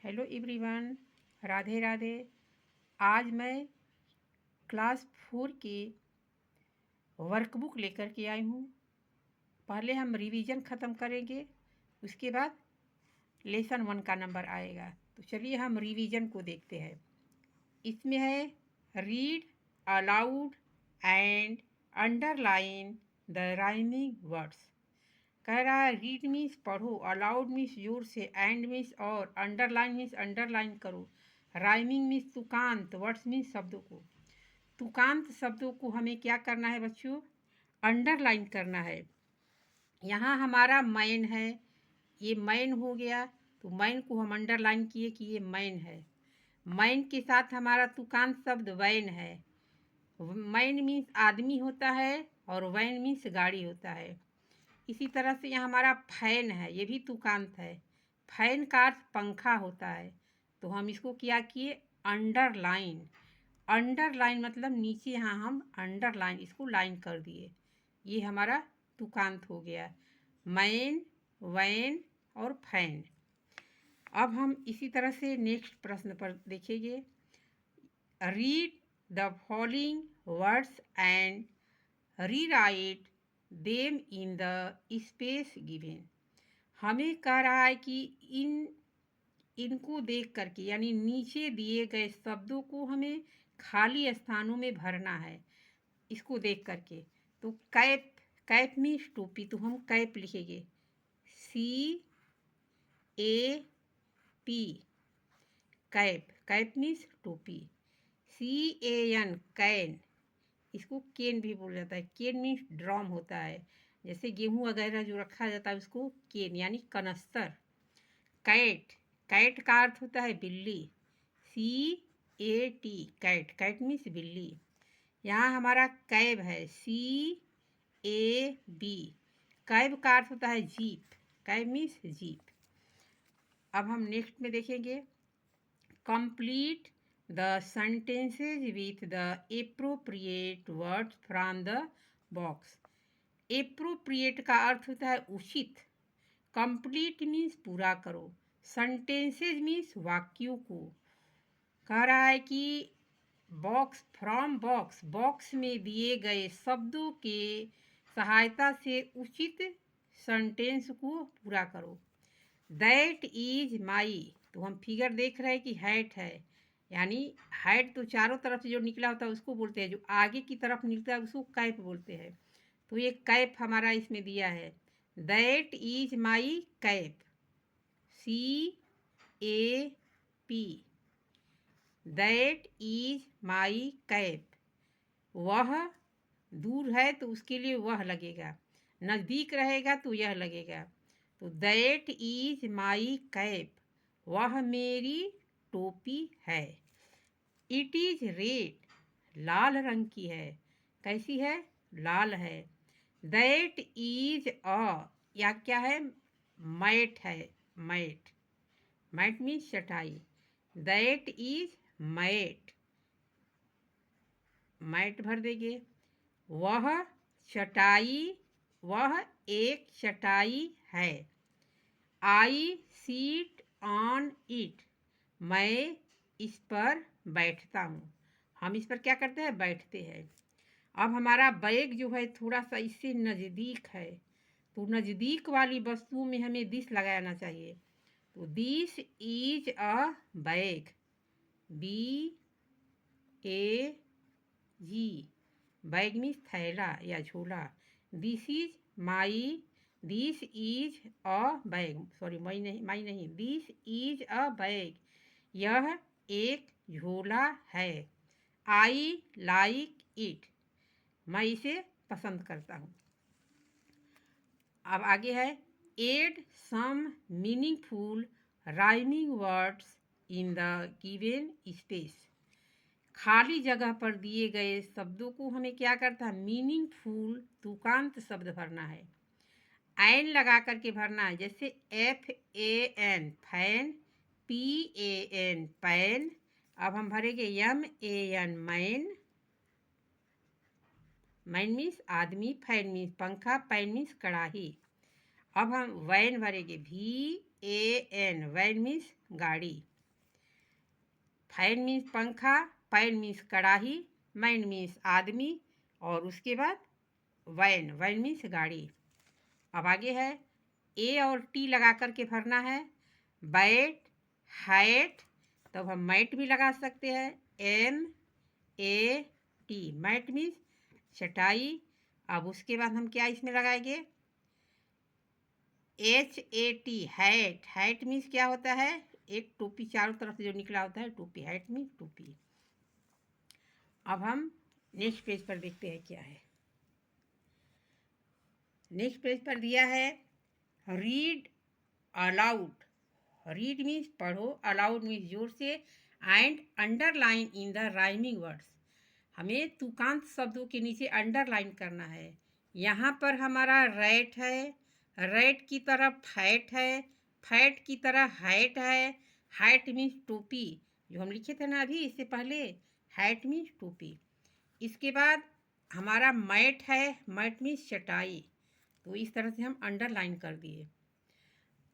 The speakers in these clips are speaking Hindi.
Hello everyone, Radhe Radhe. आज मैं क्लास 4 की वर्कबुक लेकर के आई हूँ। पहले हम रिवीजन ख़त्म करेंगे, उसके बाद लेसन 1 का नंबर आएगा। तो चलिए हम रिवीजन को देखते हैं। इसमें है read aloud and underline the rhyming words. कह रहा है रीड मीन्स पढ़ो, अलाउड मीन्स जोर से, एंड मीन्स और, अंडरलाइन मीन्स अंडरलाइन करो, राइमिंग मीन्स तुकांत, वर्ड्स मीन्स शब्दों को। तुकांत शब्दों को हमें क्या करना है बच्चों? अंडरलाइन करना है। यहाँ हमारा मैन है, ये मैन हो गया, तो मैन को हम अंडरलाइन किए कि ये मैन है। मैन के साथ हमारा तुकांत शब्द वैन है। मैन मीन्स आदमी होता है और वैन मीन्स गाड़ी होता है। इसी तरह से यहाँ हमारा फैन है, ये भी तुकांत है। फैन का अर्थ पंखा होता है, तो हम इसको क्या किए? अंडरलाइन। अंडरलाइन मतलब नीचे, यहाँ हम अंडरलाइन इसको लाइन कर दिए। ये हमारा तुकांत हो गया, मैन, वैन और फैन। अब हम इसी तरह से नेक्स्ट प्रश्न पर देखेंगे। Read the following words and rewrite them in the space given. हमें कह रहा है कि इनको देख करके, यानी नीचे दिए गए शब्दों को हमें खाली स्थानों में भरना है। इसको देख करके, तो कैप, कैप मीन्स टोपी, तो हम कैप लिखेंगे, CAP, कैप। कैप मीन्स टोपी। CAN, कैन, इसको केन भी बोला जाता है। केन मीन्स ड्रम होता है, जैसे गेहूं वगैरह जो रखा जाता है उसको केन यानी कनस्तर। कैट, कैट का अर्थ होता है बिल्ली, CAT, कैट। कैट मीन्स बिल्ली। यहाँ हमारा कैब है, CAB, कैब का अर्थ होता है जीप। Cab means jeep. अब हम नेक्स्ट में देखेंगे, complete the sentences with the appropriate words from the box। appropriate का अर्थ होता है उचित, कंप्लीट मीन्स पूरा करो, sentences मीन्स वाक्यों को। कह रहा है कि बॉक्स, फ्रॉम बॉक्स, बॉक्स में दिए गए शब्दों के सहायता से उचित सेंटेंस को पूरा करो। दैट इज माई, तो हम फिगर देख रहे हैं कि हैट है, यानी हैट तो चारों तरफ से जो निकला होता है उसको बोलते हैं, जो आगे की तरफ निकलता है उसको कैप बोलते हैं। तो ये कैप हमारा इसमें दिया है, that is my cap, CAP, that is my cap. वह दूर है तो उसके लिए वह लगेगा, नज़दीक रहेगा तो यह लगेगा। तो दैट इज माई कैप, वह मेरी टोपी है। इट इज रेड, लाल रंग की है। कैसी है? लाल है। दैट इज या क्या है? मैट है, मैट। मैट मीन्स चटाई। दैट इज मैट, मैट भर देंगे। वह चटाई, वह एक चटाई है। आई सीट ऑन इट, मैं इस पर बैठता हूँ। हम इस पर क्या करते हैं? बैठते हैं। अब हमारा बैग जो है थोड़ा सा इससे नज़दीक है, तो नज़दीक वाली वस्तुओं में हमें दिस लगाना चाहिए। तो this is a bag, BAG, bag means थैला या झोला। This is my, this is a bag, sorry my नहीं, दिस इज अ बैग, यह एक झोला है। आई लाइक इट, मैं इसे पसंद करता हूँ। अब आगे है, add some meaningful rhyming words in the given space. खाली जगह पर दिए गए शब्दों को हमें क्या करता है? मीनिंगफुल, तुकांत शब्द भरना है। एन लगा करके भरना है, जैसे FAN फैन, PAN पैन। अब हम भरेंगे MAN मैन, मैन मीन्स आदमी, फैन मीन्स पंखा, पैन मीन्स कड़ाही। अब हम वैन भरेंगे, VAN, वैन मीन्स गाड़ी। फैन मीन्स पंखा, पैन मीन्स कढ़ाई, मैन मीन्स आदमी, और उसके बाद वैन, वैन मीन्स गाड़ी। अब आगे है ए और टी लगा करके भरना है। बैट, हैट, तब हम मैट भी लगा सकते हैं, M A T, mat means चटाई। अब उसके बाद हम क्या इसमें लगाएंगे, H A T, hat, hat means क्या होता है, एक टोपी चारों तरफ से जो निकला होता है टोपी, हैट मीन्स टोपी। अब हम नेक्स्ट पेज पर देखते हैं क्या है। नेक्स्ट पेज पर दिया है रीड अलाउड। रीड मीन्स पढ़ो, अलाउड मीन्स जोर से, and underline in the rhyming words. हमें तुकांत शब्दों के नीचे अंडरलाइन करना है। यहाँ पर हमारा रैट है, रैट की तरह फैट है, फैट की तरह हैट है, हैट मीन्स टोपी, जो हम लिखे थे ना अभी इससे पहले, हैट मीन्स टोपी। इसके बाद हमारा मैट है, मैट मीन्स चटाई, तो इस तरह से हम अंडरलाइन कर दिए।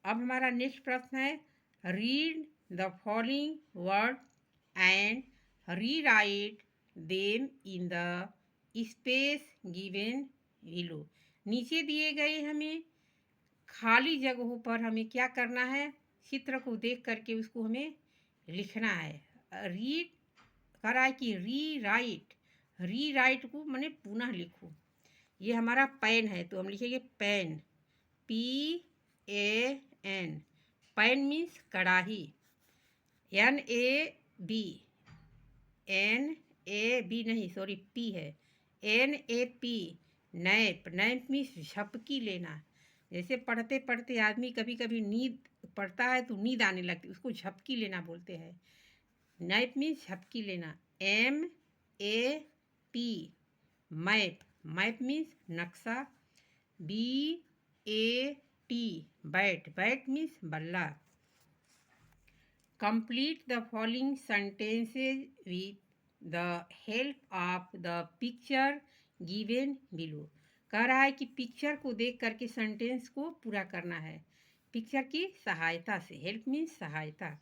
अब हमारा नेक्स्ट प्रश्न है read the following word and rewrite them in the space given below. नीचे दिए गए हमें खाली जगहों पर हमें क्या करना है, चित्र को देख करके उसको हमें लिखना है। रीड करा है कि रीराइट, रीराइट को मैंने पुनः लिखो। ये हमारा पेन है तो हम लिखेंगे pen, P A N, pan means कढ़ाई, N A B, N A B नहीं सॉरी पी है, N A P, nap, nap means झपकी लेना। जैसे पढ़ते पढ़ते आदमी कभी कभी नींद पड़ता है तो नींद आने लगती, उसको झपकी लेना बोलते हैं। नैप मीन्स झपकी लेना, M A P, map, map means नक्शा, B A T, bat, bat means बल्ला। Complete the following sentences with the help of the picture given below. कह रहा है कि पिक्चर को देख करके सेंटेंस को पूरा करना है पिक्चर की सहायता से, हेल्प मीन्स सहायता।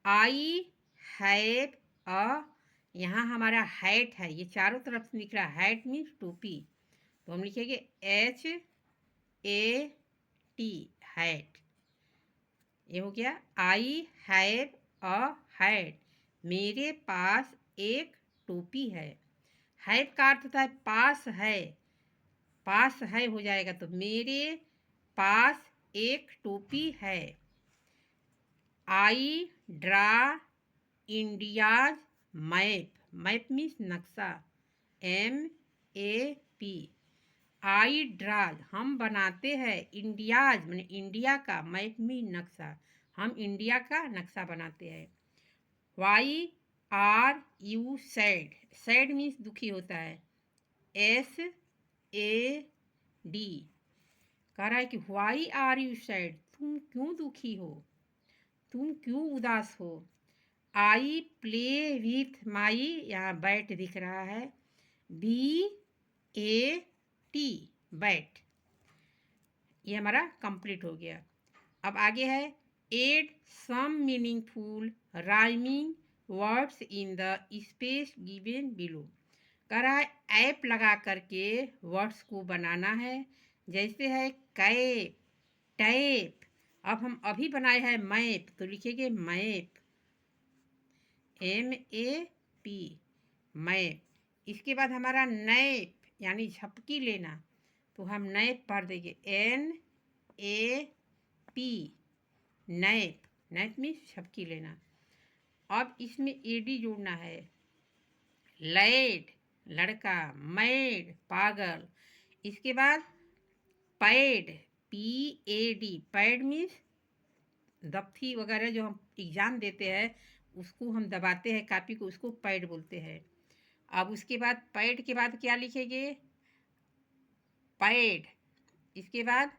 आई हैव अ, यहाँ हमारा हैट है, ये चारों तरफ से निकला, हैट मीन्स टोपी, तो हम लिखेंगे एच ए टी, हैट। ये हो गया आई हैव अ हैट, मेरे पास एक टोपी है। हैव का अर्थ होता है पास है, पास है हो जाएगा, तो मेरे पास एक टोपी है। I draw India's map, map means नक्शा, M A P. I draws हम बनाते हैं, इंडियाज मैंने इंडिया का, मैप मीन नक्शा, हम इंडिया का नक्शा बनाते हैं। Why are you sad, sad means दुखी होता है, एस ए डी। कह रहा है कि वाई आर यू सैड, तुम क्यों दुखी हो, तुम क्यों उदास हो। आई प्ले विथ माई, यहाँ बैट दिख रहा है, बी ए टी, बैट। ये हमारा कंप्लीट हो गया। अब आगे है add some meaningful rhyming words in the space given below. कह रहा है ऐप लगा करके वर्ड्स को बनाना है, जैसे है कैप, टैप। अब हम अभी बनाए हैं मैप, तो लिखेंगे map, M A P, map. इसके बाद हमारा नैप यानी झपकी लेना, तो हम नैप पढ़ देंगे, N A P, nap, nap means झपकी लेना। अब इसमें एडी जोड़ना है, लैड लड़का, मैड पागल। इसके बाद pad, P A D, pad means दफ्ती वगैरह जो हम एग्ज़ाम देते हैं उसको हम दबाते हैं कापी को, उसको पैड बोलते हैं। अब उसके बाद पैड के बाद क्या लिखेंगे, पैड। इसके बाद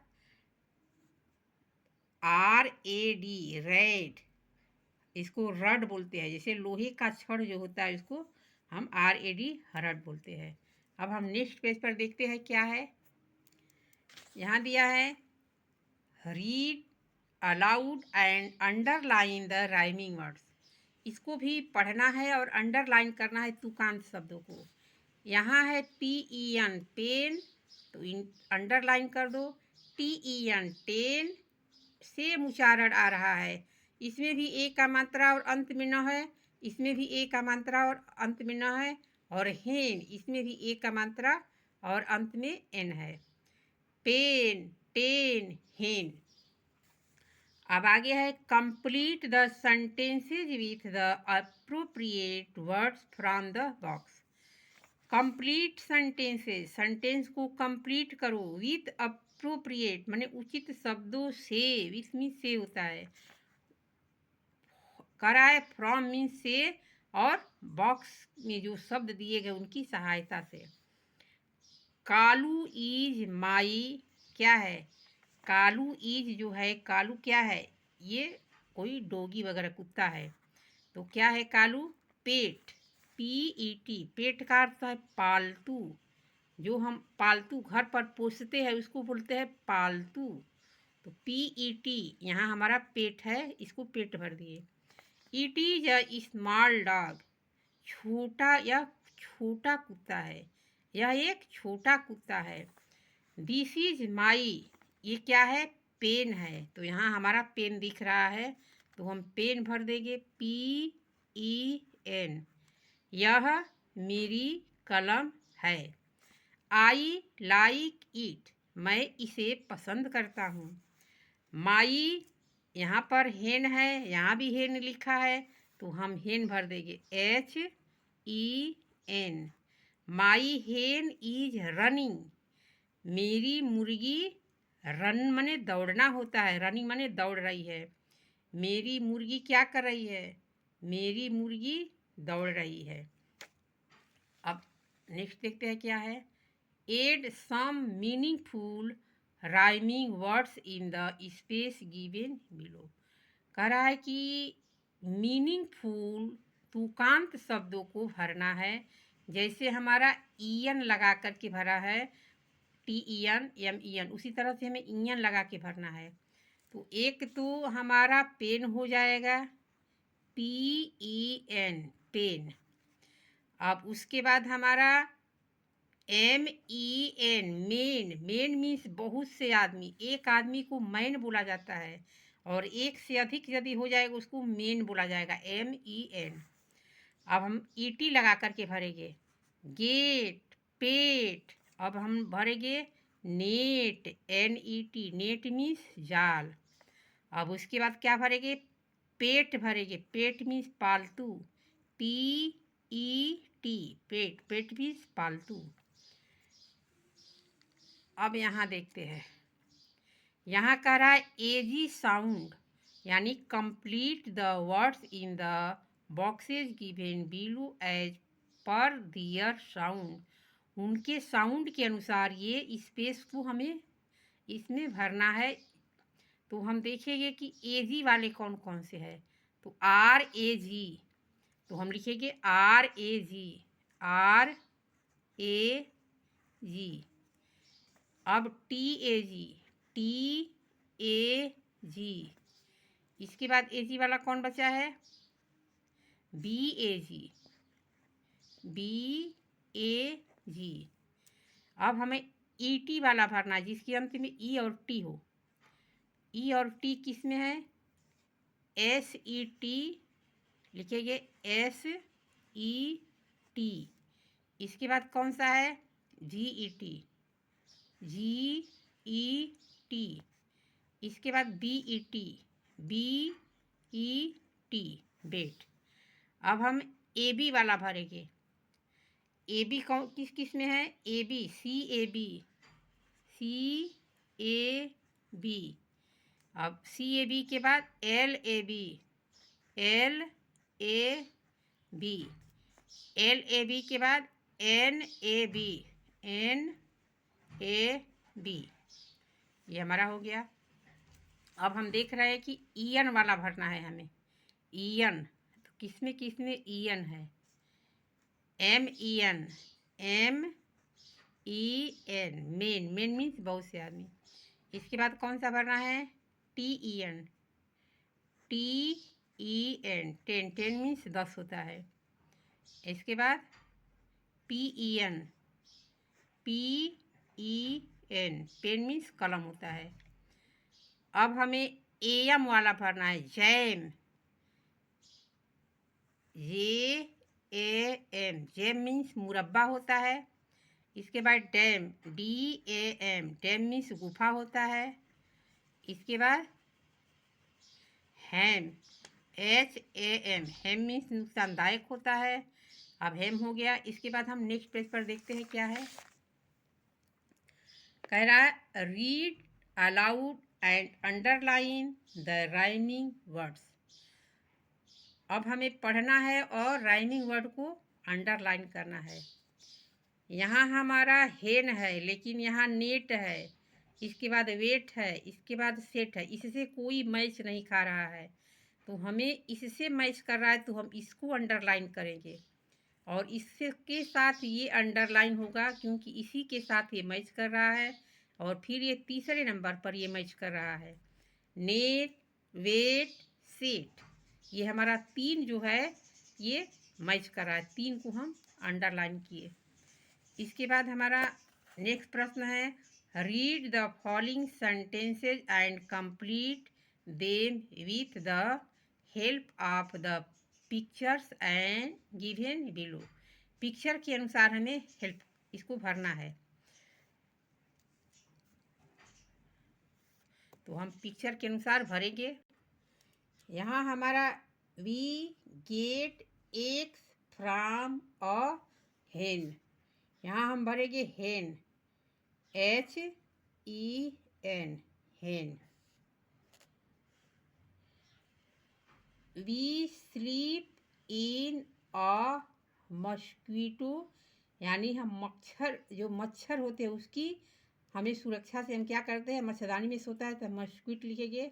आर ए डी, रेड, इसको रड बोलते हैं, जैसे लोहे का छड़ जो होता है उसको हम आर ए डी रड बोलते हैं। अब हम नेक्स्ट पेज पर देखते हैं क्या है। यहाँ दिया है read aloud and underline the rhyming words. इसको भी पढ़ना है और अंडरलाइन करना है तुकांत शब्दों को। यहाँ है PEN पेन, तो अंडरलाइन कर दो। TEN टेन, सेम उच्चारण आ रहा है। इसमें भी ए का मात्रा और अंत में न है, इसमें भी ए का मात्रा और अंत में न है। और हेन, इसमें भी ए का मात्रा और अंत में एन है। पेन, टेन, हेन। अब आगे है complete the sentences with the appropriate words from the box. Complete sentences, sentence को कंप्लीट करो विथ अप्रोप्रिएट माने उचित शब्दों से। विथ मीन से होता है, कराए फ्रॉम मीन से, और बॉक्स में जो शब्द दिए गए उनकी सहायता से। कालू इज माई, क्या है? कालू इज जो है, कालू क्या है? ये कोई डोगी वगैरह कुत्ता है। तो क्या है कालू? पेट, PET, पेट का अर्थ है पालतू। जो हम पालतू घर पर पोसते हैं उसको बोलते हैं पालतू। तो PET, यहाँ हमारा पेट है, इसको पेट भर दिए। It is a small dog, छोटा, यह छोटा कुत्ता है, यह एक छोटा कुत्ता है। दिस इज माई, ये क्या है? पेन है। तो यहाँ हमारा पेन दिख रहा है, तो हम पेन भर देंगे, PEN। यह मेरी कलम है। आई लाइक इट, मैं इसे पसंद करता हूँ। माई, यहाँ पर हेन है, यहाँ भी हेन लिखा है, तो हम हेन भर देंगे, HEN। माई हेन इज रनिंग, मेरी मुर्गी, रन माने दौड़ना होता है, रनिंग माने दौड़ रही है। मेरी मुर्गी क्या कर रही है? मेरी मुर्गी दौड़ रही है। अब नेक्स्ट देखते हैं क्या है। Add some meaningful rhyming words in the space given below. कह रहा है कि मीनिंगफुल तुकांत शब्दों को भरना है। जैसे हमारा EN लगा करके भरा है, TEN MEN, उसी तरह से हमें EN लगा के भरना है। तो एक तो हमारा पेन हो जाएगा, PEN पेन। अब उसके बाद हमारा MEN मेन, मेन मीन्स बहुत से आदमी, एक आदमी को मैन बोला जाता है, और एक से अधिक यदि हो जाएगा उसको मेन बोला जाएगा, MEN। अब हम ET लगा करके भरेंगे, गेट, पेट। अब हम भरेंगे नेट, NET, नेट मीन्स जाल। अब उसके बाद क्या भरेंगे? पेट भरेंगे, पेट मीन्स पालतू, PET, पेट, पेट मीन्स पालतू। अब यहाँ देखते हैं, यहाँ कह रहा है एजी साउंड, यानी complete the words in the boxes given below as per their sound. उनके साउंड के अनुसार ये स्पेस को हमें इसमें भरना है। तो हम देखेंगे कि एजी वाले कौन कौन से हैं। तो RAG, तो हम लिखेंगे RAG, RAG। अब TAG, TAG। इसके बाद AG वाला कौन बचा है? BAG, BAG। अब हमें ET वाला भरना है, जिसके अंत में E और T हो। E और T किस में है? SET, लिखेंगे SET। इसके बाद कौन सा है? GET, GET। इसके बाद BET, BET, बेट। अब हम AB वाला भरेंगे। AB कौन किस किस में है? AB, CAB, CAB। अब CAB के बाद LAB, LAB। LAB के बाद NAB, NAB। ये हमारा हो गया। अब हम देख रहे हैं कि EN वाला भरना है हमें। EN, तो किसमें किसमें EN है? MEN, MEN, main, main means बहुत से आदमी। इसके बाद कौन सा भरना है? TEN, EN, ten, ten means 10 होता है। इसके बाद PEN, PEN, पेन मीन्स कलम होता है। अब हमें AM वाला भरना है, जैम, JAM, जैम मीन्स मुरब्बा होता है। इसके बाद डैम, DAM, डैम मीन्स गुफा होता है। इसके बाद हैम, HAM, हैम मीन्स नुकसानदायक होता है। अब हैम हो गया। इसके बाद हम नेक्स्ट पेज पर देखते हैं क्या है। कह रहा है read aloud and underline the rhyming words. अब हमें पढ़ना है और राइमिंग वर्ड को अंडरलाइन करना है। यहाँ हमारा हेन है, लेकिन यहाँ नेट है, इसके बाद वेट है, इसके बाद सेट है, इससे कोई मैच नहीं खा रहा है। तो हमें इससे मैच कर रहा है तो हम इसको अंडरलाइन करेंगे और इसके साथ ये अंडरलाइन होगा क्योंकि इसी के साथ ये मैच कर रहा है। और फिर ये तीसरे नंबर पर ये मैच कर रहा है। नेट, वेट, सेट, ये हमारा 3 जो है ये मैच कर रहा है। 3 को हम अंडरलाइन किए। इसके बाद हमारा नेक्स्ट प्रश्न है read the following sentences and complete them with the help of the pictures and given below. Picture के अनुसार हमें हेल्प इसको भरना है। तो हम पिक्चर के अनुसार भरेंगे। यहाँ हमारा we get eggs from a hen, यहाँ हम भरेंगे hen, HEN, hen. We sleep in a mosquito, यानी हम मच्छर होते हैं उसकी हमें सुरक्षा से हम क्या करते हैं, मच्छरदानी में सोता है तो मस्कीटो लिखेंगे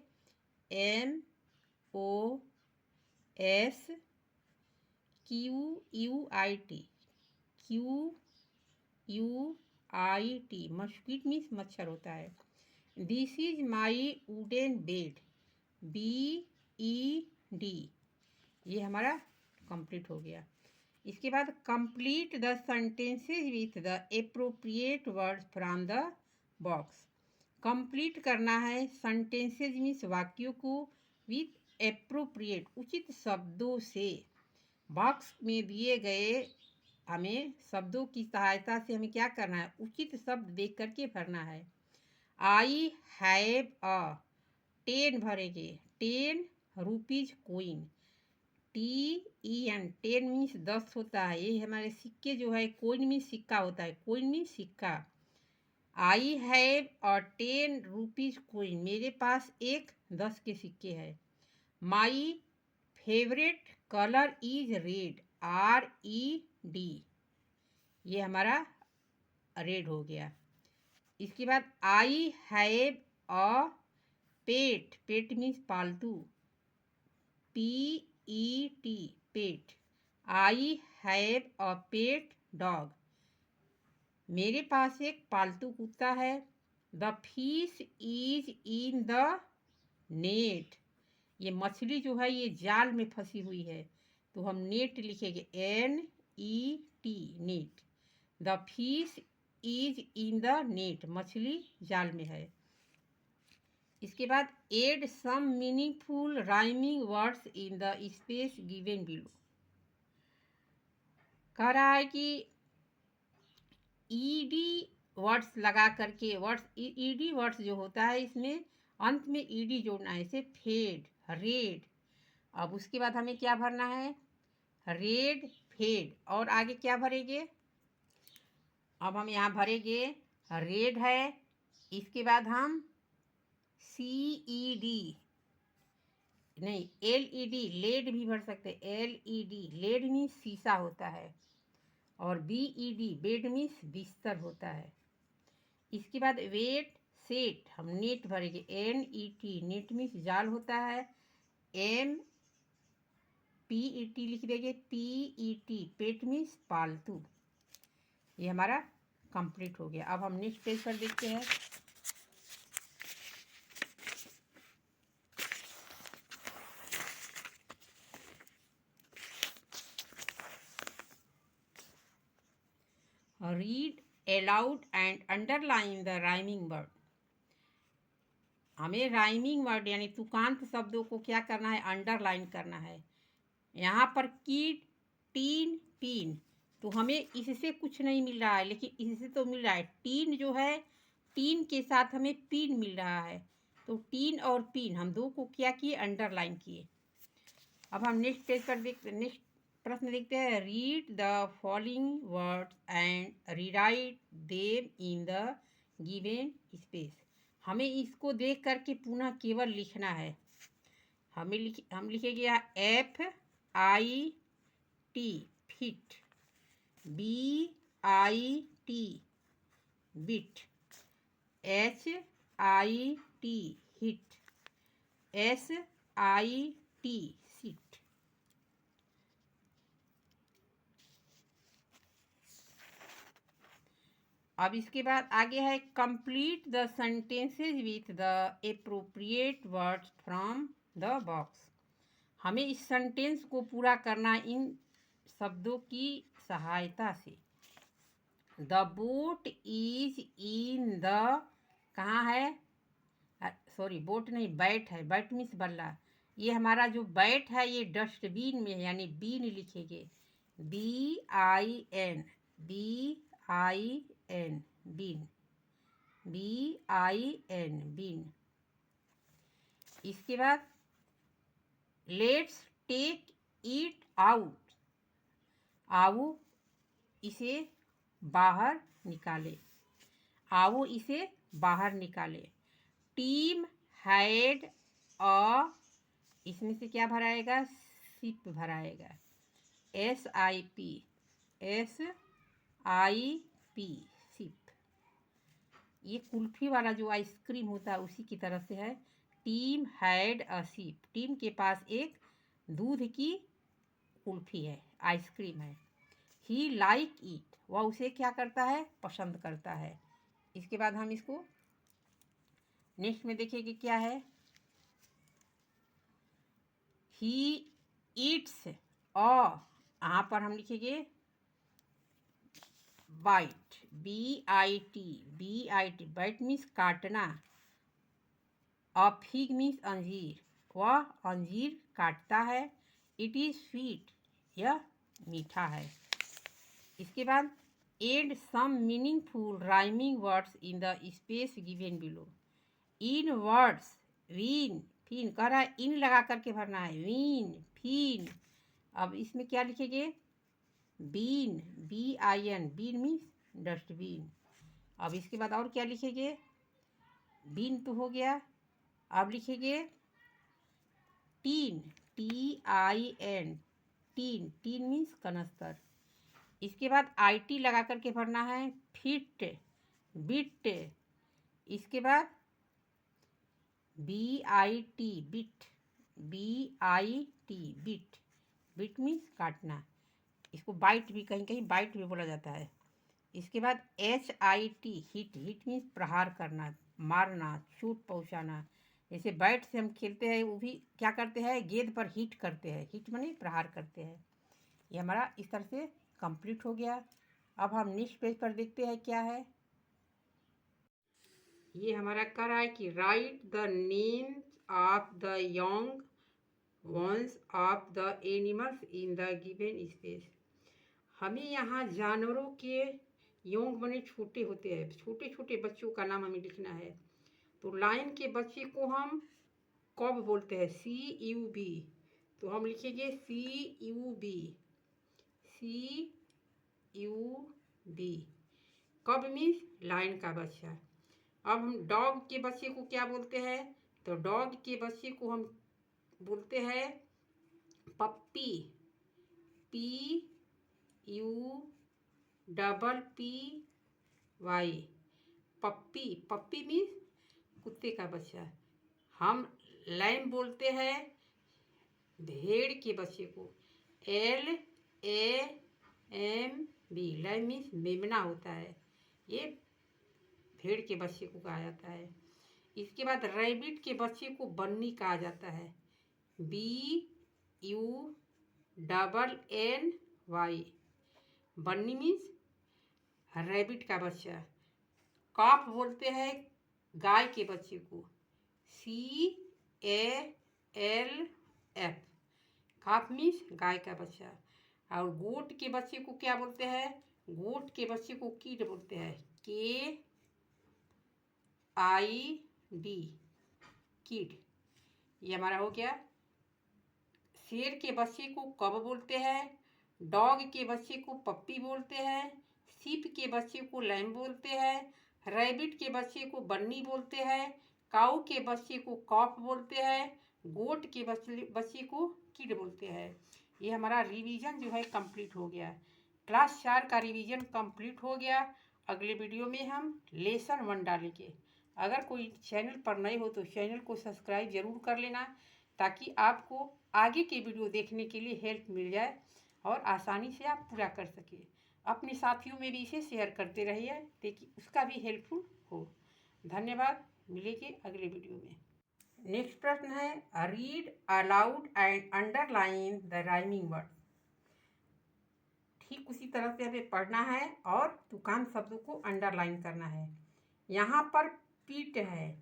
MOSQUIT, मस्कीटो मीन्स मच्छर होता है। This is my wooden bed, BED, ये हमारा कंप्लीट हो गया। इसके बाद complete the sentences with the appropriate words from the box. Complete करना है सेंटेंसेज मीन्स वाक्यों को विथ एप्रोप्रिएट, उचित शब्दों से। बॉक्स में दिए गए हमें शब्दों की सहायता से हमें क्या करना है, उचित शब्द देख करके भरना है। आई हैव अ, 10 भरेंगे, 10 रुपीज कोइन, TEN, 10 मीन्स 10 होता है। ये हमारे सिक्के जो है, कोइन मीन्स सिक्का होता है, कोइन मीन्स सिक्का। I have a 10 rupees coin, मेरे पास एक 10 के सिक्के है। My favourite colour is red, RED, ये हमारा रेड हो गया। इसके बाद I have a pet, pet means पालतू, PET, pet. I have a pet dog, मेरे पास एक पालतू कुत्ता है। The fish is in the net, ये मछली जो है ये जाल में फंसी हुई है तो हम नेट लिखेंगे, NET, net. The fish is in the net, मछली जाल में है। इसके बाद add some meaningful rhyming words in the space given below. कह रहा है कि ED वर्ड्स लगा करके, ED वर्ड्स जो होता है इसमें अंत में ED जोड़ना है, जैसे फेड, रेड। अब उसके बाद हमें क्या भरना है, रेड, फेड, और आगे क्या भरेंगे। अब हम यहाँ भरेंगे रेड है, इसके बाद हम CED, नहीं LED, लेड भी भर सकते, LED, लेड मीन्स शीशा होता है, और BED, बेड मीन्स बिस्तर होता है। इसके बाद वेट, सेट, हम नेट भरेंगे, NET, नेट मीन्स जाल होता है। MPET लिख देंगे, PET, पेट मीन्स पालतू। ये हमारा कंप्लीट हो गया। अब हम नेक्स्ट पेज पर देखते हैं। Read aloud and underline the rhyming word. हमें राइमिंग वर्ड यानी तुकांत शब्दों को क्या करना है, अंडरलाइन करना है। यहाँ पर कीट, टीन, पीन, तो हमें इससे कुछ नहीं मिल रहा है, लेकिन इससे तो मिल रहा है। टीन जो है, टीन के साथ हमें पीन मिल रहा है, तो टीन और पीन हम दो को क्या किए, अंडरलाइन किए। अब हम नेक्स्ट पेज पर नेक्स्ट प्रश्न देखते हैं। Read the following words and rewrite them in the given space. हमें इसको देख करके पुनः केवल लिखना है। हम लिखेंगे FIT fit, BIT bit, HIT hit, SIT sit. अब इसके बाद आगे है complete the sentences with the appropriate words from the box. हमें इस सेंटेंस को पूरा करना इन शब्दों की सहायता से। The boat is in the, कहाँ है, सॉरी बोट नहीं, बैट है, बैट मीन्स बल्ला। ये हमारा जो बैट है ये डस्टबिन में है, यानी बीन लिखेंगे, BIN, BIN bin, BIN bin. इसके बाद लेट्स टेक इट आउट, आओ इसे बाहर निकाले, आओ इसे बाहर निकाले। टीम हैड अ, इसमें से क्या भराएगा, सिप भराएगा, SIP, SIP सिप। ये कुल्फी वाला जो आइसक्रीम होता है उसी की तरह से है। Tim had a sip, Tim के पास एक दूध की कुल्फी है, आइसक्रीम है। ही लाइक इट, वह उसे क्या करता है, पसंद करता है। इसके बाद हम इसको नेक्स्ट में देखेंगे क्या है। ही ईट्स अ, यहाँ पर हम लिखेंगे bite, BIT, BIT bite means काटना। अ फिग मीन्स अंजीर, वह अंजीर काटता है। इट इज स्वीट, यह मीठा है। इसके बाद add some meaningful rhyming words in the space given below. In words, win, fin, कह रहा है इन लगा करके भरना है, वीन, फीन। अब इसमें क्या लिखेंगे, bin, BIN, bin means dustbin. अब इसके बाद और क्या लिखेंगे, बीन तो हो गया। अब लिखेंगे tin, TIN, tin, tin means कनस्तर। इसके बाद IT लगा करके भरना है, फिट, बिट। इसके बाद BIT bit, BIT bit, bit means काटना। इसको बाइट भी, कहीं कहीं बाइट भी बोला जाता है। इसके बाद HIT हिट, हिट मीन्स प्रहार करना, मारना, चोट पहुंचाना। जैसे बैट से हम खेलते हैं, वो भी क्या करते हैं, गेंद पर हिट करते हैं, हिट माने प्रहार करते हैं। ये हमारा इस तरह से कंप्लीट हो गया। अब हम नेक्स्ट पेज पर देखते हैं क्या है। ये हमारा कह रहा है कि right the names of the young ones of the animals in the given space. हमें यहाँ जानवरों के यंग बने छोटे होते हैं, छोटे छोटे बच्चों का नाम हमें लिखना है। तो लाइन के बच्चे को हम कब बोलते हैं, CUB, तो हम लिखेंगे CUB, CUB। कब मीन्स लाइन का बच्चा। अब हम डॉग के बच्चे को क्या बोलते हैं, तो डॉग के बच्चे को हम बोलते हैं पप्पी, PUPPY, पप्पी। पप्पी मीन्स कुत्ते का बच्चा। हम लैम बोलते हैं भेड़ के बच्चे को, LAMB, लैम मीन्स मेमना होता है, ये भेड़ के बच्चे को कहा जाता है। इसके बाद रैबिट के बच्चे को बन्नी कहा जाता है, BUNNY, बन्नी मीन्स रैबिट का बच्चा। कॉफ बोलते हैं गाय के बच्चे को, CALF। कॉफ मीन्स गाय का बच्चा। और गोट के बच्चे को क्या बोलते हैं? गोट के बच्चे को किड बोलते हैं, KID, किड। ये हमारा हो गया। शेर के बच्चे को कब बोलते हैं? डॉग के बच्चे को पप्पी बोलते हैं। सीप के बच्चे को लैम बोलते हैं। रैबिट के बच्चे को बन्नी बोलते हैं। काऊ के बच्चे को कॉफ बोलते हैं। गोट के बच्चे को किड बोलते हैं। ये हमारा रिवीजन जो है कंप्लीट हो गया। क्लास 4 का रिवीजन कंप्लीट हो गया। अगले वीडियो में हम लेसन 1 डालेंगे। अगर कोई चैनल पर नए हो तो चैनल को सब्सक्राइब जरूर कर लेना, ताकि आपको आगे के वीडियो देखने के लिए हेल्प मिल जाए और आसानी से आप पूरा कर सके। अपने साथियों में भी इसे शेयर करते रहिए ताकि उसका भी हेल्पफुल हो। धन्यवाद। मिलेंगे अगले वीडियो में। नेक्स्ट प्रश्न है, read aloud and underline the rhyming word. ठीक उसी तरह से हमें पढ़ना है और तुकान शब्दों को अंडरलाइन करना है। यहाँ पर पीठ है,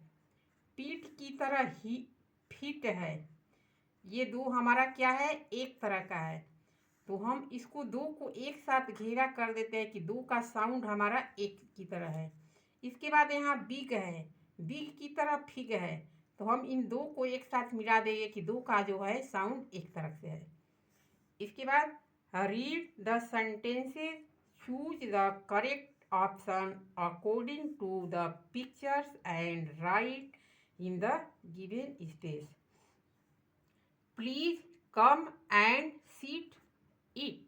पीठ की तरह ही फीट है। ये दो हमारा क्या है? एक तरह का है। तो हम इसको दो को एक साथ घेरा कर देते हैं कि दो का साउंड हमारा एक की तरह है। इसके बाद यहाँ बिग है, बिग की तरह फिग है। तो हम इन दो को एक साथ मिला देंगे कि दो का जो है साउंड एक तरफ से है। इसके बाद read the sentences, choose the correct option according to the pictures and write in the given space. Please come and seat it.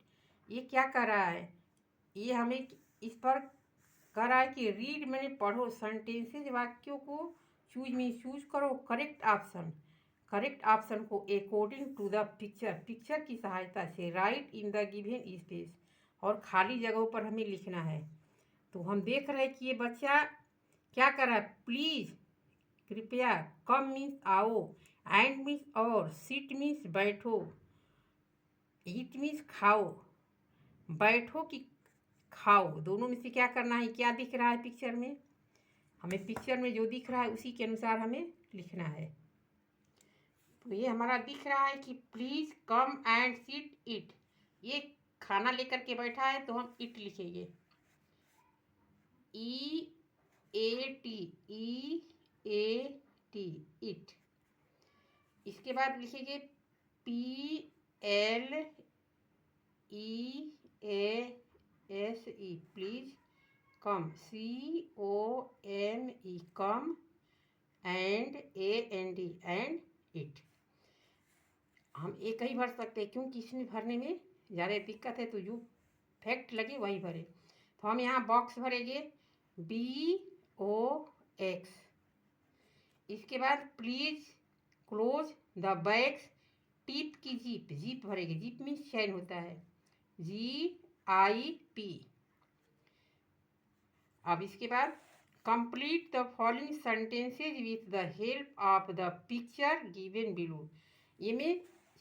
ये क्या कर रहा है? ये हमें इस पर कर रहा है कि रीड मैंने पढ़ो, सेंटेंसेज वाक्यों को, चूज में चूज करो करेक्ट ऑप्शन, करेक्ट ऑप्शन को according to the picture, picture की सहायता से, write in the given space, और खाली जगहों पर हमें लिखना है। तो हम देख रहे हैं कि ये बच्चा क्या कर रहा है? प्लीज, कृपया, कम मीन्स आओ, एंड मीन्स और, सीट मीन्स बैठो, ईट मीन्स खाओ, बैठो कि खाओ, दोनों में से क्या करना है? क्या दिख रहा है पिक्चर में? हमें पिक्चर में जो दिख रहा है उसी के अनुसार हमें लिखना है। तो ये हमारा दिख रहा है कि please come and seat it. ये खाना लेकर के बैठा है तो हम इट लिखेंगे, EAT, इट। इसके बाद लिखेंगे PLEASE, please come, COME, come, and AND, and it. हम एक ही भर सकते हैं क्योंकि इसमें भरने में ज़्यादा दिक्कत है, तो जो फैक्ट लगे वही भरे। तो हम यहाँ बॉक्स भरेंगे BOX। इसके बाद प्लीज क्लोज द बैग्स, टीप की जीप, जीप भरेंगे, जीप मीन्स चैन होता है, GIP। अब इसके बाद complete the following sentences with the help of the picture given below. ये में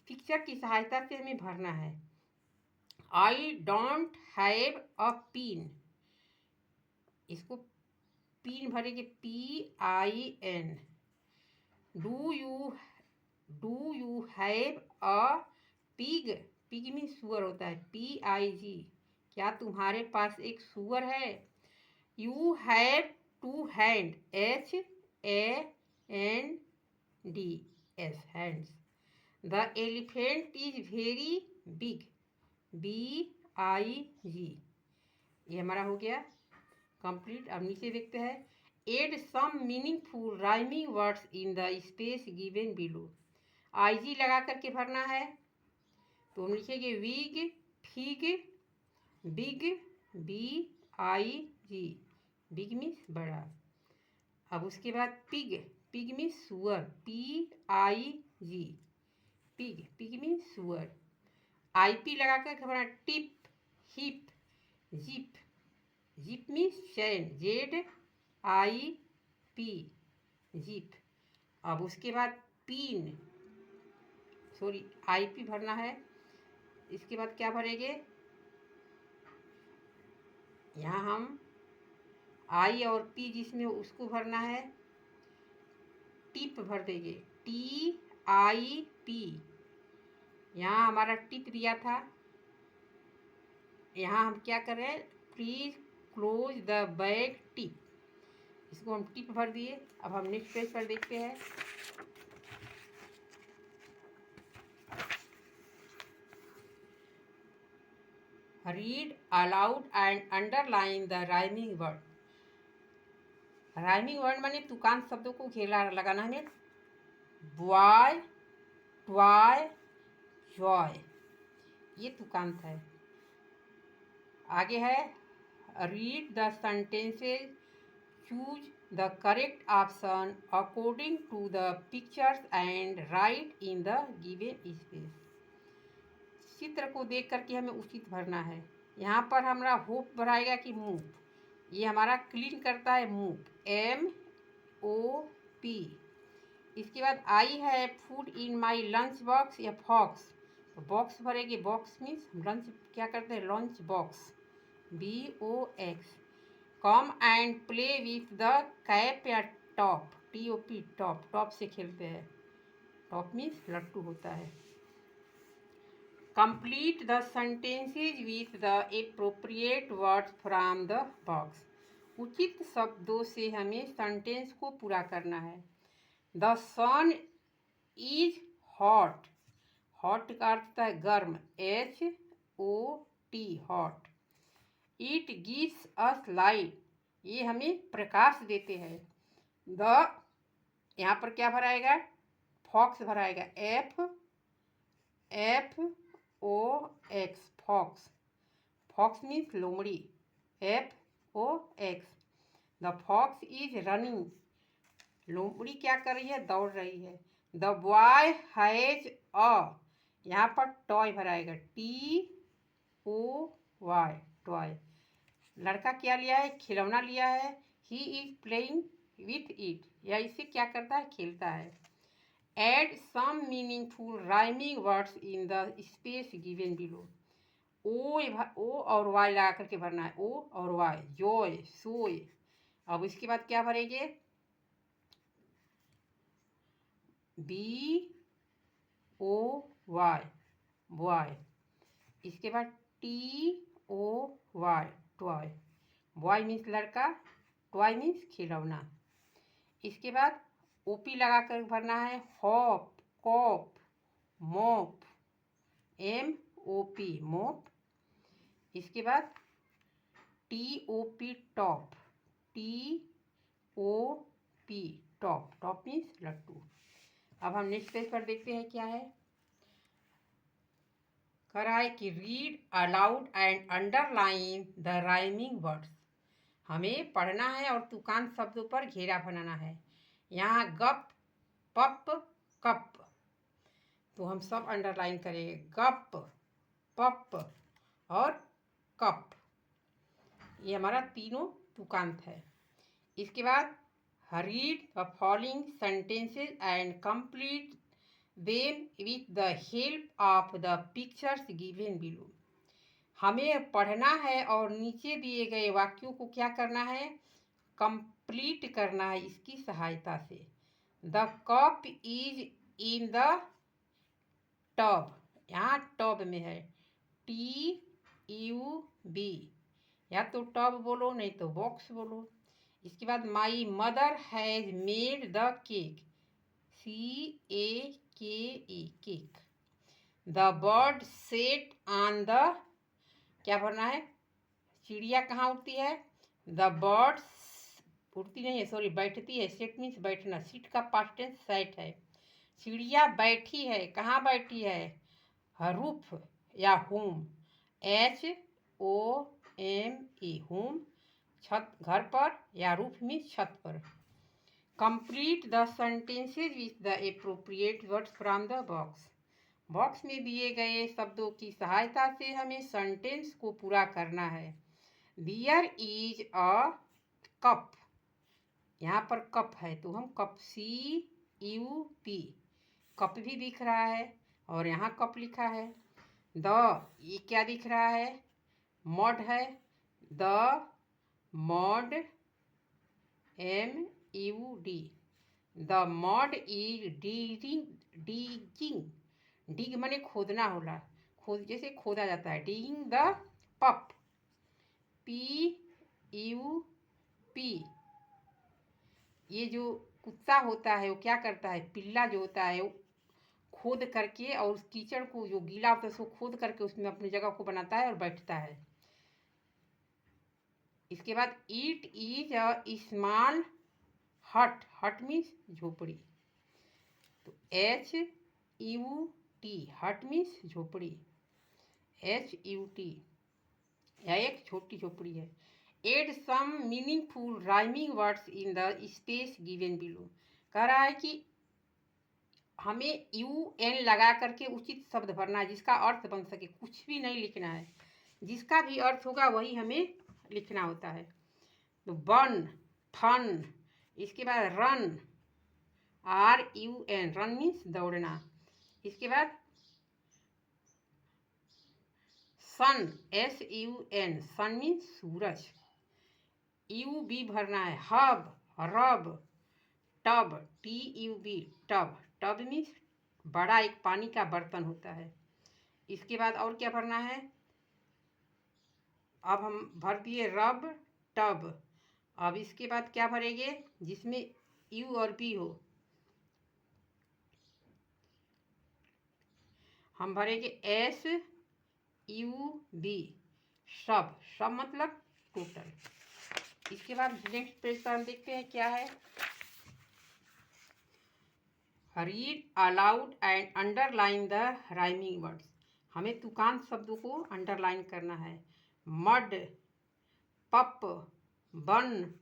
पिक्चर की सहायता से हमें भरना है। I don't have a pin, इसको पिन भरेंगे, PIN। Do you have a pig, pig में सुअर होता है, PIG, क्या तुम्हारे पास एक सुअर है? You have two hand, HANDS, hands. The elephant is very big, BIG। ये हमारा हो गया कंप्लीट। अब नीचे देखते हैं, add some meaningful rhyming words in the space given below. IG लगा करके भरना है। तो हम लिखेंगे wig, fig, big, BIG, big means बड़ा। अब उसके बाद पिग, पिग मीन्स सुअर, PIG, पिग, पिग मीन्स सुअर। IP लगा कर हमारा tip, hip, zip, zip means chain, ZIP, zip. अब उसके बाद पिन, सॉरी IP भरना है। इसके बाद क्या भरेंगे? यहाँ हम आई और पी जिसमें उसको भरना है, टिप भर देंगे, TIP। यहाँ हमारा टिप दिया था, यहाँ हम क्या कर रहे हैं, please close the bag tip, इसको हम टिप भर दिए। अब हम नेक्स्ट पेज पर देखते हैं। Read aloud and underline the rhyming word. Rhyming word माने तुकान शब्दों को घेरा लगाना है। बॉय, टॉय, जॉय, ये तुकांत है। आगे है read the sentences, choose the correct option according to the pictures and write in the given space. चित्र को देख करके हमें उचित भरना है। यहाँ पर हमारा होप भराएगा कि मूव, ये हमारा क्लीन करता है, मूव, MOP। इसके बाद आई है food in my lunch box या फॉक्स, तो बॉक्स भरेगी, बॉक्स मीन्स लंच क्या करते हैं, lunch box, BOX। Come and play with the cap या टॉप, TOP, टॉप, टॉप से खेलते हैं, टॉप मीन्स लट्टू होता है। Complete the sentences with the appropriate words from the box. उचित शब्दों से हमें सेंटेंस को पूरा करना है। The sun is hot, hot का अर्थ है गर्म, HOT, hot. It gives us light, ये हमें प्रकाश देते हैं। द, यहाँ पर क्या भराएगा, फॉक्स भराएगा, FOX, फॉक्स, फॉक्स मीन्स लोमड़ी, FOX। The fox is running, लोमड़ी क्या कर रही है, दौड़ रही है। द बॉय हैज अ, यहाँ पर टॉय भराएगा, TOY, टॉय। लड़का क्या लिया है, खिलौना लिया है, he is playing with it, या इसे क्या करता है, खेलता है। Add some meaningful rhyming words in the space given below. O और वाई लगा करके भरना है, O और Y, जॉय, सोय। अब इसके बाद क्या भरेंगे, BOY, बॉय। इसके बाद TOY, टॉय, बॉय मीन्स लड़का, टॉय मीन्स खिलौना। इसके बाद OP लगा कर भरना है, hop, cop, mop, MOP, mop. इसके बाद TOP, top, TOP, top, top means लट्टू। अब हम नेक्स्ट पेज पर देखते हैं क्या है। कह रहा है कि read aloud and underline the rhyming words. हमें पढ़ना है और तुकान शब्दों पर घेरा बनाना है। यहाँ गप, पप, कप, तो हम सब अंडरलाइन करेंगे, गप, पप और कप, ये हमारा तीनों तुकांत है। इसके बाद read the following sentences and complete them with the help of the pictures given below. हमें पढ़ना है और नीचे दिए गए वाक्यों को क्या करना है, कंप्लीट करना है इसकी सहायता से। The cup is in the tub, यहाँ टब में है, TUB, या तो टब बोलो नहीं तो बॉक्स बोलो। इसके बाद my mother has made the cake, CAKE, cake. The bird set on the, क्या भरना है, चिड़िया कहाँ उड़ती है, द बर्ड, उड़ती नहीं है, सॉरी, बैठती है, सेट मीन्स बैठना, सीट का पास्ट टेंस सेट है। चिड़िया बैठी है, कहाँ बैठी है, रूफ या होम, HOME, होम, छत, घर पर, या रूफ मीन्स छत पर। Complete the sentences with the appropriate words from the box. Box में दिए गए शब्दों की सहायता से हमें सेंटेंस को पूरा करना है। देयर इज अ कप, यहाँ पर कप है तो हम कप, CUP, कप भी दिख रहा है और यहाँ कप लिखा है। द, ये क्या दिख रहा है, मड है, the mud, MUD, the mud is digging, dig माने खोदना होला, खोद जैसे खोदा जाता है, डिगिंग द पप, PUP। ये जो कुत्ता होता है वो क्या करता है, पिल्ला जो होता है वो खोद करके और उस कीचड़ को जो गीला होता है उसको खोद करके उसमें अपनी जगह को बनाता है और बैठता है। इसके बाद इट इज अ स्मॉल हट, हट मीन्स झोपड़ी, तो HUT, हट मीन्स झोपड़ी, HUT, यह एक छोटी झोपड़ी है। Add some meaningful rhyming words in the space given below, कह रहा है कि हमें UN लगा करके उचित शब्द भरना है जिसका अर्थ बन सके, कुछ भी नहीं लिखना है, जिसका भी अर्थ होगा वही हमें लिखना होता है। तो बन, फन, इसके बाद रन, RUN, रन मीन्स दौड़ना, इसके बाद सन, SUN, सन मीन्स सूरज, UB भरना है, हब, रब, tub, TUB, tub, tub means बड़ा एक पानी का बर्तन होता है। इसके बाद और क्या भरना है, अब हम भर दिए रब, टब, अब इसके बाद क्या भरेंगे जिसमें U और B हो, हम भरेंगे SUB, सब, सब मतलब टोटल। इसके बाद नेक्स्ट पेज पर हम देखते हैं क्या है, read aloud and underline the rhyming words, हमें तुकांत शब्दों को अंडरलाइन करना है। मड, पप, बन,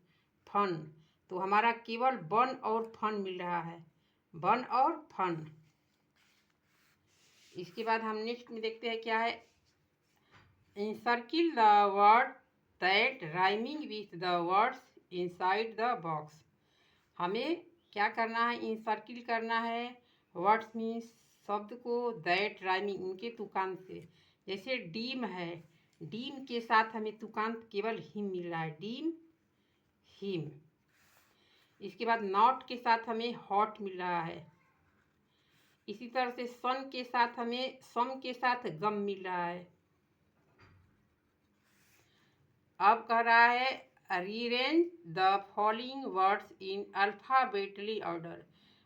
फन, तो हमारा केवल बन और फन मिल रहा है, बन और फन। इसके बाद हम नेक्स्ट में देखते हैं क्या है, encircle the word that rhyming with the words inside the box, हमें क्या करना है, इनसर्किल करना है वर्ड्स मीन्स शब्द को दैट राइमिंग उनके तुकांत से, जैसे डीम है, डीम के साथ हमें तुकांत केवल हिम मिल रहा है, डीम, हिम। इसके बाद नॉट के साथ हमें हॉट मिल रहा है, इसी तरह से सन के साथ हमें सम के साथ गम मिल रहा है। अब कह रहा है rearrange the following words in alphabetly order,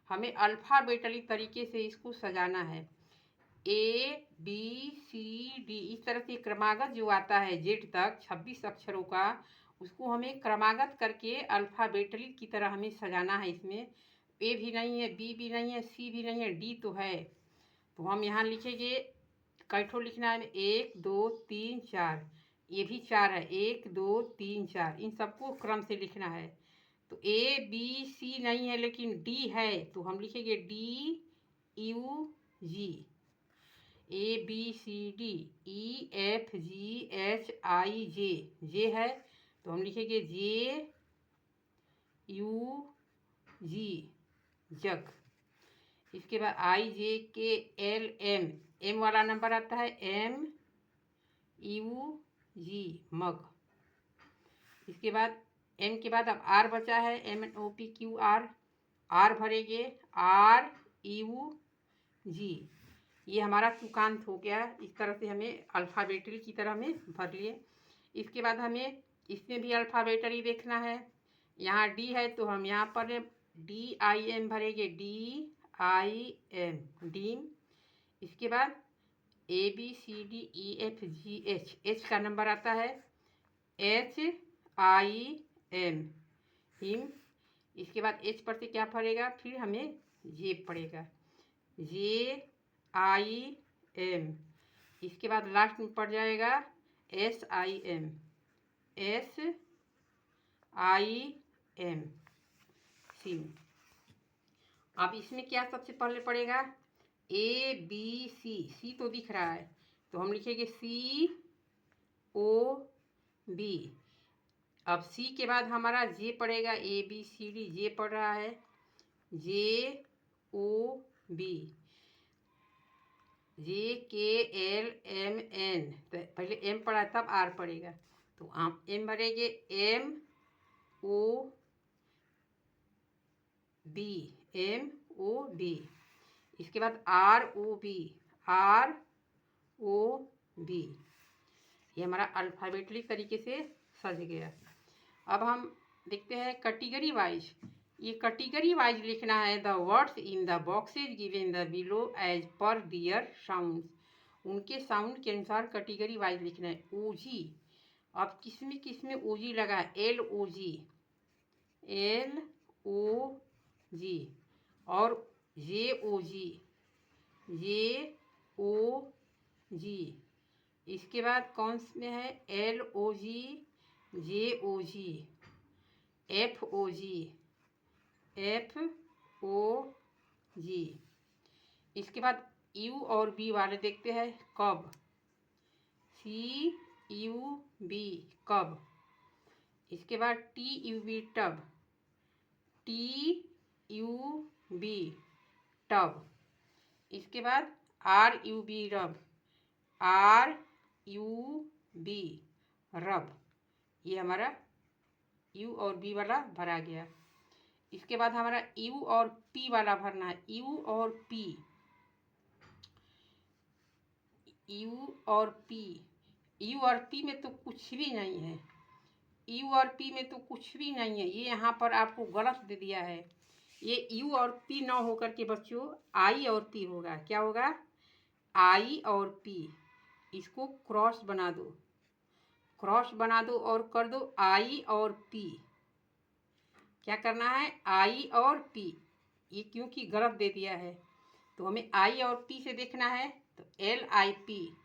हमें अल्फ़ाबेटली तरीके से इसको सजाना है, ABCD, इस तरह से क्रमागत जो आता है Z तक 26 अक्षरों का, उसको हमें क्रमागत करके अल्फ़ाबेटली की तरह हमें सजाना है। इसमें A भी नहीं है, B भी नहीं है, C भी नहीं है, D तो है, तो हम यहाँ लिखेंगे, कैठो लिखना है, 1 2 3 4, ये भी 4 है, 1 2 3 4, इन सबको क्रम से लिखना है। तो ABC नहीं है लेकिन D है, तो हम लिखेंगे DUG, ABCD, EFGHIJ, जे है तो हम लिखेंगे JUG, जग। इसके बाद IJKLM, M वाला नंबर आता है, MUG, मग। इसके बाद M के बाद अब R बचा है, MNOPQR, R भरेंगे, RUG, ये हमारा तुकांत हो गया। इस तरह से हमें अल्फ़ाबेटरी की तरह हमें भर लिए। इसके बाद हमें इसमें भी अल्फ़ाबेटरी देखना है, यहाँ D है तो हम यहाँ पर DIM भरेंगे, DIM, डीम। इसके बाद ABCDEFGH, H का नंबर आता है, HIM, हिम। इसके बाद H पर से क्या पड़ेगा, फिर हमें J पड़ेगा, JIM। इसके बाद लास्ट में पड़ जाएगा SIM, SIM, सिम। अब इसमें क्या सबसे पहले पड़ेगा, ABC, C तो दिख रहा है तो हम लिखेंगे COB। अब C के बाद हमारा J पड़ेगा, ABCD, J पड़ रहा है, JOB, JKLMN, तो पहले M पड़ा तब R पड़ेगा, तो आप एम भरेंगे, M O B, M O B. इसके बाद R O B, R O B. ये हमारा अल्फ़ाबेटली तरीके से सज गया। अब हम देखते हैं कैटेगरी वाइज। ये कैटेगरी वाइज लिखना है। The words in the boxes given the below as per their sound. उनके साउंड के अनुसार कैटेगरी वाइज लिखना है। ओजी, अब किसमें ओजी लगा है? एल ओ जी, एल ओ जी, और जे ओ जी, जे ओ जी। इसके बाद कौन में है? एल ओ जी, जे ओ जी, एफ ओ जी, एफ ओ जी। इसके बाद यू और बी वाले देखते हैं। कब, सी यू बी, कब। इसके बाद T U B, tub, T U B, tub. इसके बाद R U B, rub, R U B, rub. ये हमारा यू और बी वाला भरा गया। इसके बाद हमारा यू और पी वाला भरना है। यू और पी, यू और पी। यू और पी में तो कुछ भी नहीं है। यू और पी में तो कुछ भी नहीं है। ये यहाँ पर आपको गलत दे दिया है। ये यू और पी ना होकर के बच्चों आई और पी होगा। क्या होगा? आई और पी। इसको क्रॉस बना दो, क्रॉस बना दो और कर दो आई और पी। क्या करना है? आई और पी। ये क्योंकि गलत दे दिया है तो हमें आई और पी से देखना है। तो L I P,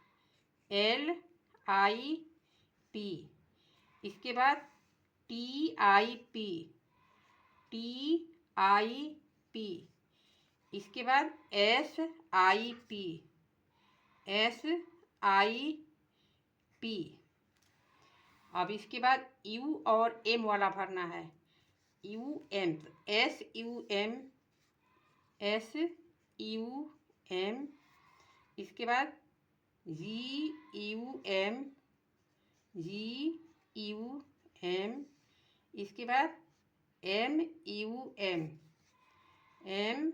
L I P. इसके बाद T I P, T I P. इसके बाद S I P, S I P. अब इसके बाद यू और एम वाला भरना है। U M, S U M, S U M. इसके बाद G U M, G U M. इसके बाद M U M, M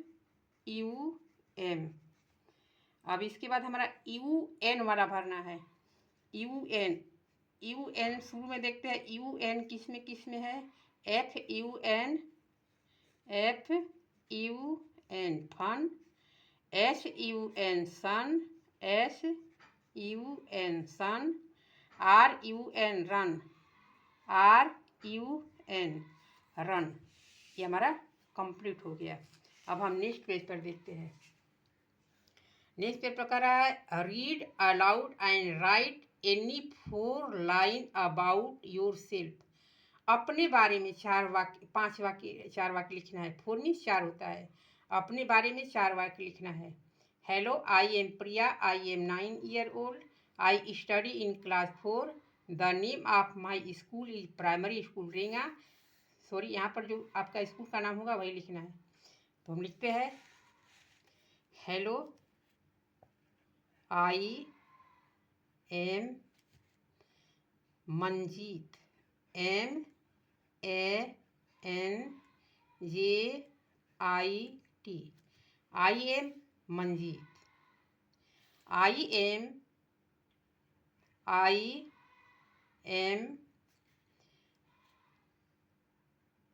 U M. अब इसके बाद हमारा यू एन वाला भरना है। यू एन, यू एन शुरू में देखते हैं। यू एन किस में है? F U N, F U N, fun. S U N, sun, S U N, sun. R U N, run, R U N, run. ये हमारा कंप्लीट हो गया। अब हम नेक्स्ट पेज पर देखते हैं। नेक्स्ट पेज पर कह रहा है read aloud and right any 4 line about your self. अपने बारे में 4 वाक्य, 4 वाक्य लिखना है। 4 मीन्स 4 होता है। अपने बारे में 4 वाक्य लिखना है। Hello, I am Priya, I am 9 year old, I study in class 4, the name of my school is primary school Renga. Sorry, यहाँ पर जो आपका स्कूल का नाम होगा वही लिखना है। तो हम लिखते हैं hello, I am Manjit, M A N J I T, I am Manjit. I am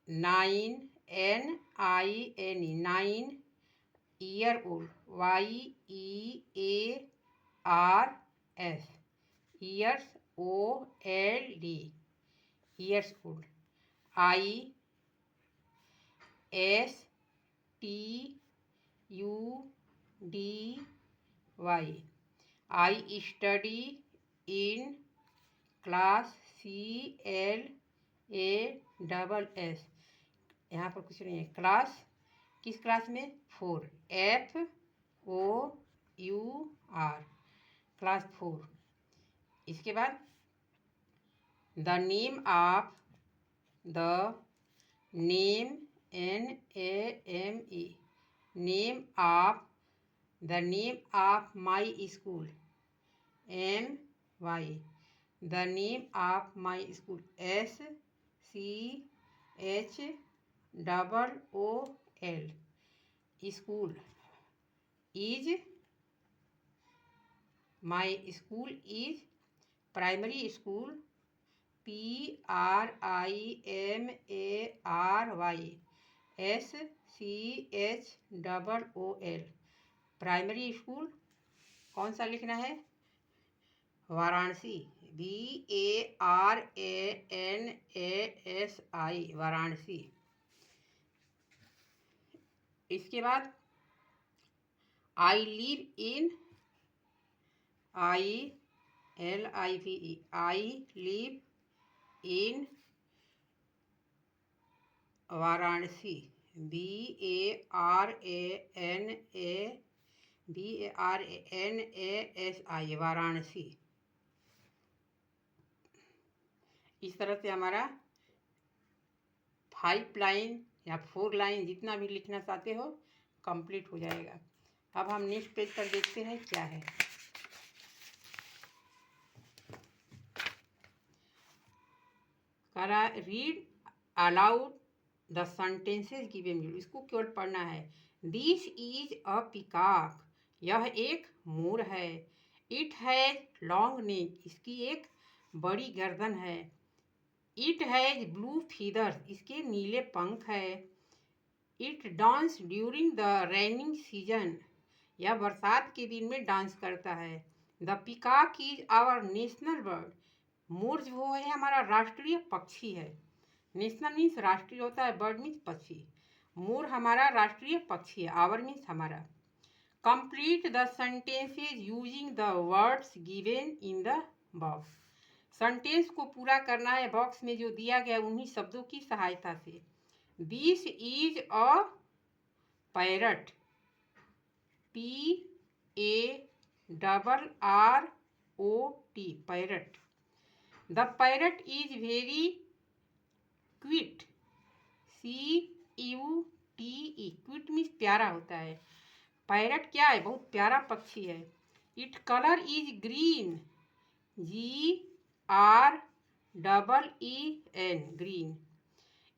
9 9 year old, YEARS, years OLD, years old. ISTUDY, I study in class CLASS। यहाँ पर कुछ नहीं है। क्लास, किस क्लास में? 4, FOUR, क्लास 4। इसके बाद the name of, the name NAME, name of, the name of my school MY, the name of my school, SCHOOL, school is, my school is primary school, PRIMARY primary school. कौन सा लिखना है? वाराणसी, VARANASI, वाराणसी। इसके बाद I live in, LIVE, I live in Varanasi, BARANASI, Varanasi. इस तरह से हमारा 5 लाइन या 4 लाइन जितना भी लिखना चाहते हो कंप्लीट हो जाएगा। अब हम नेक्स्ट पेज पर देखते हैं क्या है। करा read aloud the sentences given you, इसको केवल पढ़ना है। दिस इज अ पीकॉक, यह एक मोर है। इट हैज लॉन्ग नेक, इसकी एक बड़ी गर्दन है। इट हैज ब्लू फीदर्स, इसके नीले पंख है। It dance during the raining season, यह बरसात के दिन में डांस करता है। The peacock is our national bird, मोर जो है हमारा राष्ट्रीय पक्षी है। नेशनल मीन्स राष्ट्रीय होता है, बर्ड मीन्स पक्षी। मोर हमारा राष्ट्रीय पक्षी है, आवर मीन्स हमारा। Complete the sentences using the words given in the box, sentence को पूरा करना है बॉक्स में जो दिया गया उन्हीं शब्दों की सहायता से। This is a parrot, PARROT, parrot. The parrot is very quit, CUTE, quit means प्यारा होता है। पैरट क्या है? बहुत प्यारा पक्षी है। It colour is green, GREEN, green.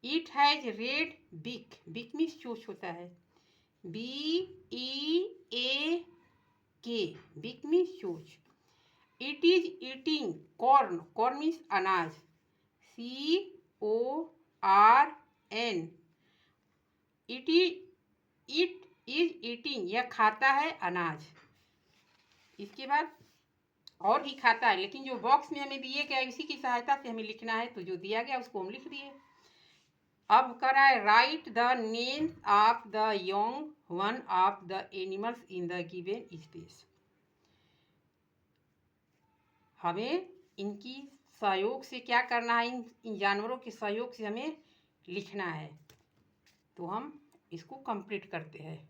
It has red बिक, बिक मीन्स चोंच होता है, BEAK, बिक मीन्स चोंच। It is eating corn, corn means अनाज, CORN। इट इज ईटिंग, यह खाता है अनाज। इसके बाद और भी खाता है, लेकिन जो बॉक्स में हमें दिए गया इसी की सहायता से हमें लिखना है, तो जो दिया गया उसको हम लिख दिए। अब करा है right the names of the young one of the animals in the given space. हमें इनकी सहयोग से क्या करना है, इन जानवरों के सहयोग से हमें लिखना है। तो हम इसको कंप्लीट करते हैं।